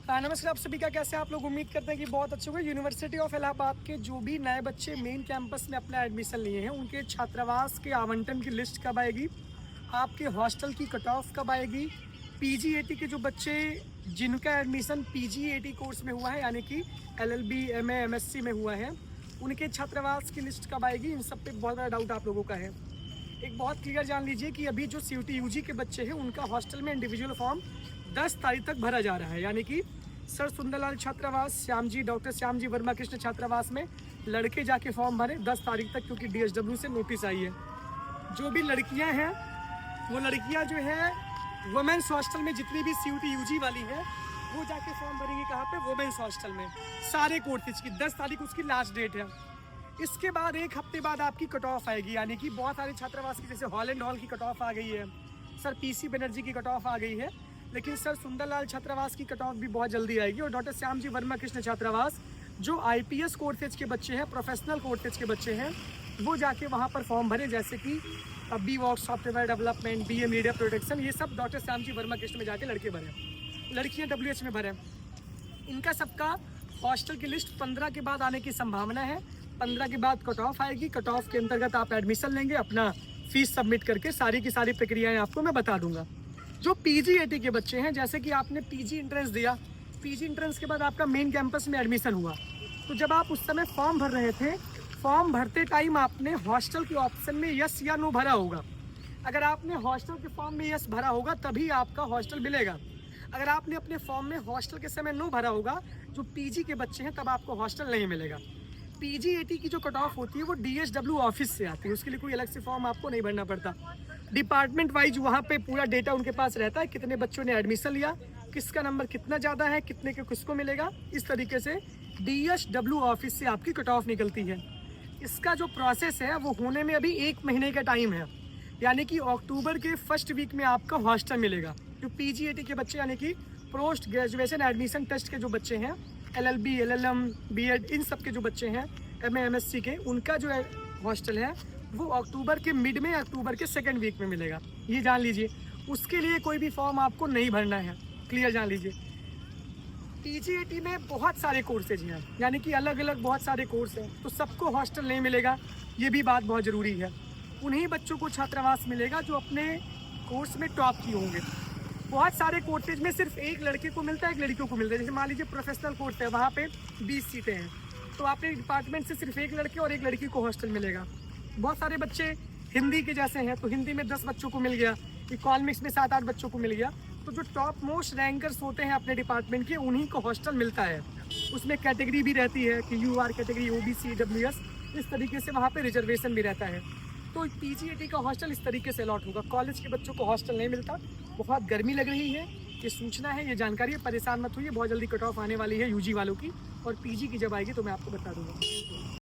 नमस्कार आप सभी का, कैसे आप लोग? उम्मीद करते हैं कि बहुत अच्छे होंगे। यूनिवर्सिटी ऑफ इलाहाबाद के जो भी नए बच्चे मेन कैंपस में अपना एडमिशन लिए हैं, उनके छात्रावास के आवंटन की लिस्ट कब आएगी, आपके हॉस्टल की कट ऑफ कब आएगी, पीजीएटी के जो बच्चे जिनका एडमिशन पीजीएटी कोर्स में हुआ है, यानी कि एलएलबी, एमए, एमएससी में हुआ है, उनके छात्रावास की लिस्ट कब आएगी, इन सब पे बहुत बड़ा डाउट आप लोगों का है। एक बहुत क्लियर जान लीजिए कि अभी जो सीयूटी यूजी के बच्चे हैं, उनका हॉस्टल में इंडिविजुअल फॉर्म 10 तारीख तक भरा जा रहा है, यानी कि सर सुंदरलाल छात्रावास, डॉक्टर श्याम जी वर्मा कृष्ण छात्रावास में लड़के जाके फॉर्म भरे 10 तारीख तक, क्योंकि डीएसडब्ल्यू से नोटिस आई है। जो भी लड़कियां हैं, वो लड़कियां जो है वुमेन्स हॉस्टल में, जितनी भी सीयूटी यूजी वाली है, वो जाके फॉर्म भरेंगी कहाँ पे? वुमेन्स हॉस्टल में, सारे कोर्सेज की 10 तारीख उसकी लास्ट डेट है। इसके बाद एक हफ्ते बाद आपकी कट ऑफ आएगी, यानी कि बहुत सारे छात्रावास की, जैसे हॉलैंड हॉल की कट ऑफ आ गई है, सर पीसी बनर्जी की कट ऑफ आ गई है, लेकिन सर सुंदरलाल छात्रावास की कट ऑफ भी बहुत जल्दी आएगी। और डॉक्टर श्याम जी वर्मा कृष्ण छात्रावास, जो आईपीएस कोर्सेज के बच्चे हैं, प्रोफेशनल कोर्सेज के बच्चे हैं, वो जाके वहाँ पर फॉर्म भरे, जैसे कि B voc, software development, BA media protection, ये सब डॉक्टर श्याम जी वर्मा कृष्ण में जाके लड़के भरे, लड़कियाँ डब्ल्यूएच में भरे। इनका सबका हॉस्टल की लिस्ट 15 के बाद आने की संभावना है। 15 के बाद कट ऑफ आएगी। कट ऑफ के अंतर्गत आप एडमिशन लेंगे, अपना फीस सबमिट करके सारी की सारी प्रक्रियाएं आपको मैं बता दूंगा। जो पीजीएटी के बच्चे हैं, जैसे कि आपने पीजी एंट्रेंस दिया, पीजी एंट्रेंस के बाद आपका मेन कैंपस में एडमिशन हुआ, तो जब आप उस समय फॉर्म भर रहे थे, फॉर्म भरते टाइम आपने हॉस्टल के ऑप्शन में यस या नो भरा होगा। अगर आपने हॉस्टल के फॉर्म में यस भरा होगा तभी आपका हॉस्टल मिलेगा। अगर आपने अपने फॉर्म में हॉस्टल के समय नो भरा होगा, जो पीजी के बच्चे हैं, तब आपको हॉस्टल नहीं मिलेगा। पीजीएटी की जो कट ऑफ होती है वो डीएसडब्ल्यू ऑफिस से आती है, उसके लिए कोई अलग से फॉर्म आपको नहीं भरना पड़ता। डिपार्टमेंट वाइज वहाँ पे पूरा डेटा उनके पास रहता है, कितने बच्चों ने एडमिशन लिया, किसका नंबर कितना ज़्यादा है, कितने के किसको मिलेगा, इस तरीके से डीएसडब्ल्यू ऑफिस से आपकी कट ऑफ निकलती है। इसका जो प्रोसेस है वो होने में अभी 1 महीने का टाइम है, यानी कि अक्टूबर के फर्स्ट वीक में आपका हॉस्टल मिलेगा। जो पीजीएटी के बच्चे, यानी कि पोस्ट ग्रेजुएशन एडमिशन टेस्ट के जो बच्चे हैं, एलएलबी, एलएलएम, बीएड, इन सब के जो बच्चे हैं, एमए, एमएससी के, उनका जो हॉस्टल है वो अक्टूबर के मिड में, अक्टूबर के सेकंड वीक में मिलेगा, ये जान लीजिए। उसके लिए कोई भी फॉर्म आपको नहीं भरना है, क्लियर जान लीजिए। पीजीएटी में बहुत सारे कोर्सेज हैं, यानी कि अलग अलग बहुत सारे कोर्स हैं, तो सबको हॉस्टल नहीं मिलेगा, ये भी बात बहुत ज़रूरी है। उन्हीं बच्चों को छात्रावास मिलेगा जो अपने कोर्स में टॉप किए होंगे। बहुत सारे कोर्सेज में सिर्फ एक लड़के को मिलता है, एक लड़कियों को मिलता है। जैसे मान लीजिए प्रोफेशनल कोर्स है, वहाँ पे 20 सीटें हैं, तो आपके डिपार्टमेंट से सिर्फ एक लड़के और एक लड़की को हॉस्टल मिलेगा। बहुत सारे बच्चे हिंदी के जैसे हैं, तो हिंदी में 10 बच्चों को मिल गया, इकोनॉमिक्स में 7-8 बच्चों को मिल गया। तो जो टॉप मोस्ट रैंकर्स होते हैं अपने डिपार्टमेंट के, उन्हीं को हॉस्टल मिलता है। उसमें कैटेगरी भी रहती है कि यूआर कैटेगरी, ओबीसी, डब्ल्यूएस, इस तरीके से वहाँ पे रिजर्वेशन भी रहता है। तो पीजीएटी का हॉस्टल इस तरीके से अलॉट होगा। कॉलेज के बच्चों को हॉस्टल नहीं मिलता। बहुत गर्मी लग रही है, ये सूचना है, ये जानकारी है, परेशान मत होइए, बहुत जल्दी कट ऑफ आने वाली है यूजी वालों की, और पीजी की जब आएगी तो मैं आपको बता दूंगा।